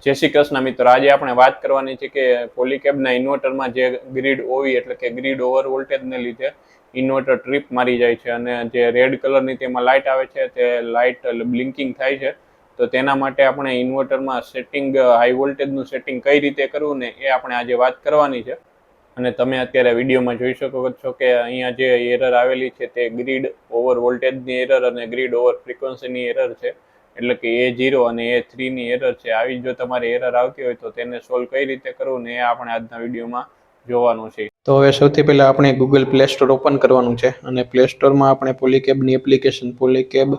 જય શ્રી કૃષ્ણ મિત્રો, આજે આપણે વાત કરવાની છે કે પોલીકેબના ઇન્વર્ટરમાં જે ગ્રીડ ઓવી એટલે કે ગ્રીડ ઓવર વોલ્ટેજને લીધે ઇન્વર્ટર ટ્રીપ મારી જાય છે અને જે રેડ કલરની તેમાં લાઇટ આવે છે તે લાઇટ બ્લિંકિંગ થાય છે. તો તેના માટે આપણે ઇન્વર્ટરમાં સેટિંગ હાઈ વોલ્ટેજનું સેટિંગ કઈ રીતે કરવું ને એ આપણે આજે વાત કરવાની છે. અને તમે અત્યારે વિડીયોમાં જોઈ શકો છો કે અહીંયા જે એરર આવેલી છે તે ગ્રીડ ઓવર વોલ્ટેજની એરર અને ગ્રીડ ઓવર ફ્રીક્વન્સીની એરર છે. એટલે કે A0 અને A3 ની એરર છે. આવી જો તમારી એરર આવતી હોય તો તેને સોલ્વ કઈ રીતે કરવું ને એ આપણે આજના વિડીયોમાં જોવાનું છે. તો હવે સૌથી પહેલાં આપણે ગૂગલ પ્લે સ્ટોર ઓપન કરવાનું છે અને પ્લે સ્ટોરમાં આપણે પોલીકેબની એપ્લિકેશન પોલીકેબ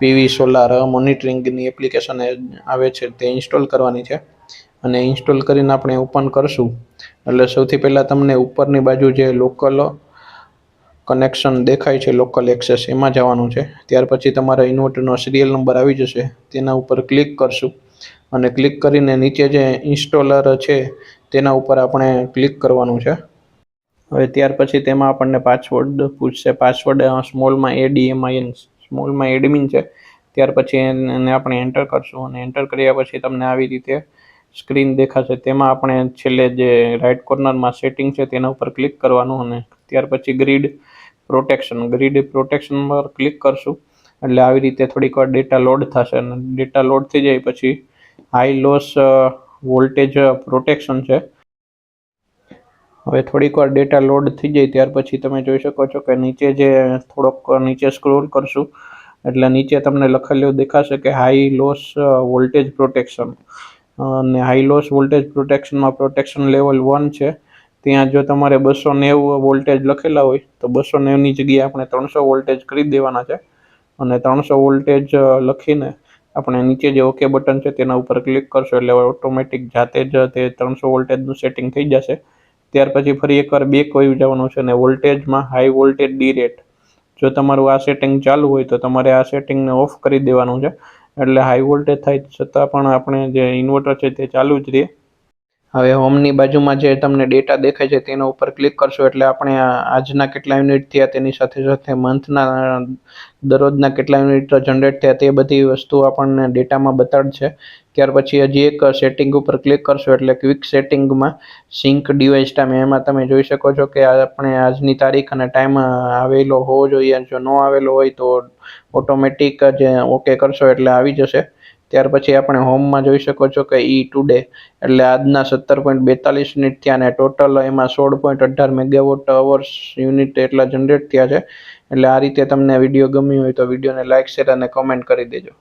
પીવી સોલાર મોનિટરિંગની એપ્લિકેશન આવે છે તે ઇન્સ્ટોલ કરવાની છે. અને ઇન્સ્ટોલ કરીને આપણે ઓપન કરશું એટલે સૌથી પહેલાં તમને ઉપરની બાજુ જે લોકલ કનેક્શન દેખાય છે, લોકલ એક્સેસ, એમાં જવાનું છે. ત્યાર પછી તમારા ઇન્વર્ટરનો સિરિયલ નંબર આવી જશે, તેના ઉપર ક્લિક કરશું અને ક્લિક કરીને નીચે જે ઇન્સ્ટોલર છે તેના ઉપર આપણે ક્લિક કરવાનું છે. હવે ત્યાર પછી તેમાં આપણને પાસવર્ડ પૂછશે. પાસવર્ડ સ્મોલમાં ADMIN, સ્મોલમાં એડમિન છે. ત્યાર પછી એને આપણે એન્ટર કરશું અને એન્ટર કર્યા પછી તમને આવી રીતે સ્ક્રીન દેખાશે. તેમાં આપણે છેલ્લે જે રાઇટ કોર્નરમાં સેટિંગ છે તેના ઉપર ક્લિક કરવાનું અને ત્યાર પછી ગ્રીડ પ્રોટેક્શન પર ક્લિક કરશું એટલે આવી રીતે થોડીક વાર ડેટા લોડ થશે અને ડેટા લોડ થઈ જાય પછી હાઈ લોસ વોલ્ટેજ પ્રોટેક્શન છે. હવે થોડીક વાર ડેટા લોડ થઈ જાય ત્યાર પછી તમે જોઈ શકો છો કે નીચે જે થોડોક નીચે સ્ક્રોલ કરશું એટલે નીચે તમને લખેલું દેખાશે કે હાઈ લોસ વોલ્ટેજ પ્રોટેક્શન. અને હાઈ લોસ વોલ્ટેજ પ્રોટેક્શનમાં પ્રોટેક્શન લેવલ 1 છે. ત્યાં જો તમારે 290 વોલ્ટેજ લખેલા હોય તો 290ની જગ્યાએ આપણે 300 વોલ્ટેજ કરી દેવાના છે. અને 300 વોલ્ટેજ લખીને આપણે નીચે જે ઓકે બટન છે તેના ઉપર ક્લિક કરશો એટલે ઓટોમેટિક જાતે જ તે 300 વોલ્ટેજનું સેટિંગ થઈ જશે. ત્યાર પછી ફરી એકવાર બેક વહી જવાનું છે અને વોલ્ટેજમાં હાઈ વોલ્ટેજ ડીરેટ, જો તમારું આ સેટિંગ ચાલુ હોય તો તમારે આ સેટિંગને ઓફ કરી દેવાનું છે એટલે હાઈ વોલ્ટેજ થાય છતાં પણ આપણે જે ઇન્વર્ટર છે તે ચાલુ જ રહે. હવે હોમની બાજુમાં જે તમને ડેટા દેખાય છે તેના ઉપર ક્લિક કરશો એટલે આપણે આજના કેટલા યુનિટ થયા તેની સાથે સાથે મંથના દરરોજના કેટલા યુનિટ જનરેટ થયા તે બધી વસ્તુ આપણને ડેટામાં બતાડશે. ત્યાર પછી હજી એક સેટિંગ ઉપર ક્લિક કરશો એટલે ક્વિક સેટિંગમાં સિંક ડિવાઇસ ટાઈમ, એમાં તમે જોઈ શકો છો કે આપણે આજની તારીખ અને ટાઈમ આવેલો હોવો જોઈએ. જો ન આવેલો હોય તો ઓટોમેટિક જે ઓકે કરશો એટલે આવી જશે. ત્યાર પછી આપણે હોમમાં જોઈ શકો છો કે ટુડે એટલે આજના 17.42 યુનિટ થયા અને ટોટલ એમાં 16.18 મેગાવોટ અવર્સ યુનિટ એટલા જનરેટ થયા છે. એટલે આ રીતે તમને વિડીયો ગમ્યો હોય તો વિડીયોને લાઇક, શેર અને કમેન્ટ કરી દેજો.